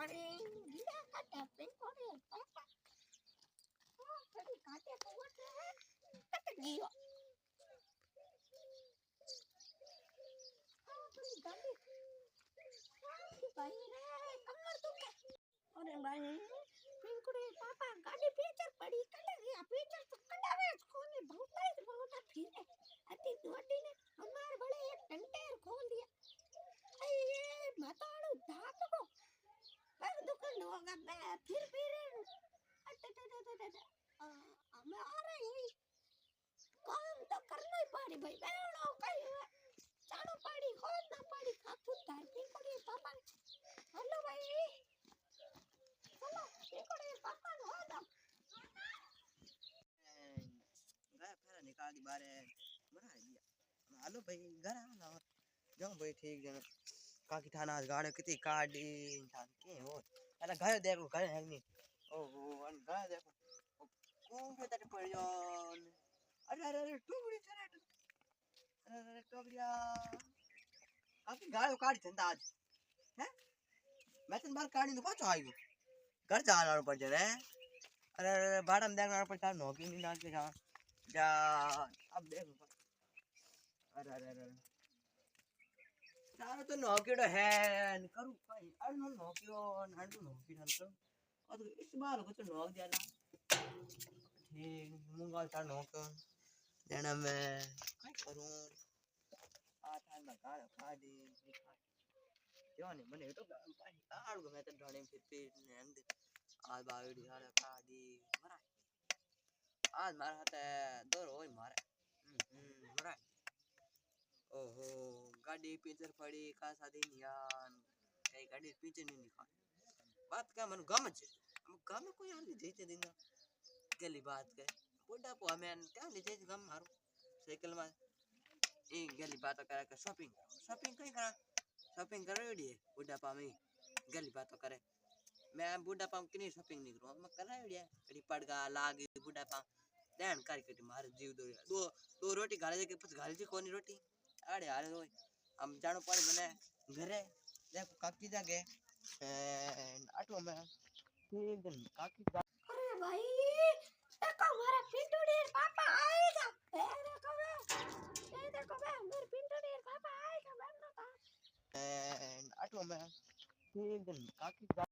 पड़े गिरा काटे पिंकोड़े पापा खड़ी काटे कोटे कट गयो अपनी गाड़ी भाई रे कमर दुखे अरे भाई पिंकोड़े पापा गाड़ी पीछे पड़ी कटे गया पीछे तो कटावे कोने बहुत फिरे अति नोटी ने हमार बड़े एक टंटेर खोल दिया ये माताड़ू धाक को पर दुकान होगा मैं फिर हमें आ रही हुई काम तो करना ही पड़ी भाई बेड़ो कहीं चाड़ो पड़ी खोद ना पड़ी खातू धारती पड़ी पापा हेलो भाई चलो पिंकोड़े पापा हो दो गया फेरा निकाल दी बारे बना दिया हेलो भाई घर आना और जाऊं भाई ठीक जन काकी थाना गाड़े कितनी काटी इंसान के हो अरे घर देखो घर है नहीं ओहो अन घर देखो कौन के तट पड़ जो अरे टुकड़ी चले अरे टुकड़िया काकी गाड़ो काट चंदा आज हैं मैं तो बाहर काटी तो पाछो आई घर जाना पड़ जरे अरे बाड़ा में देखना पड़ता नौकी नहीं डाल के जा अब देखो अरे तारो तो नौकीड़ो है करू भाई अनु नौकियो नाडू नौकी नंतो और इस बार को तो नौक जाला ठीक मुंगा ता नौक देना मैं काय करूं आ था ना गाड़ खादी जोने मने तो भाई आड़ गमे तो ढाणे फिर नेंद आ बावड़ी हाले खादी मरा आज मार हाथे दो रोय मारे मरा ओहो गाड़ी पीछे पड़ी का सादी नियान कई गाड़ी पीछे नहीं निकाल बात का मन गम छे हम गम कोई हाल जेते दिन गली बात के बुढ़ा को हमें क्या ले जे गम मारो साइकिल में ए गली बात करे के शॉपिंग कई करा शॉपिंग करेड़ी है बुढ़ा पा में गली बात करे मैं बुढ़ा पा किनी शॉपिंग नहीं करूं मैं कराड़ी है कड़ी पड़गा लाग बुढ़ा पा दैन करके मार जीव दो रोटी गाले के कुछ गाल जी कोनी रोटी अरे यार रोय हम जानो पर मने घरे देखो काकी जागे आटो में ठीक दिन काकी अरे भाई देखो हमारा पिंटूड़ी पापा आएगा देखो बे मेरे पिंटूड़ी पापा आएगा बनना था आटो में ठीक दिन काकी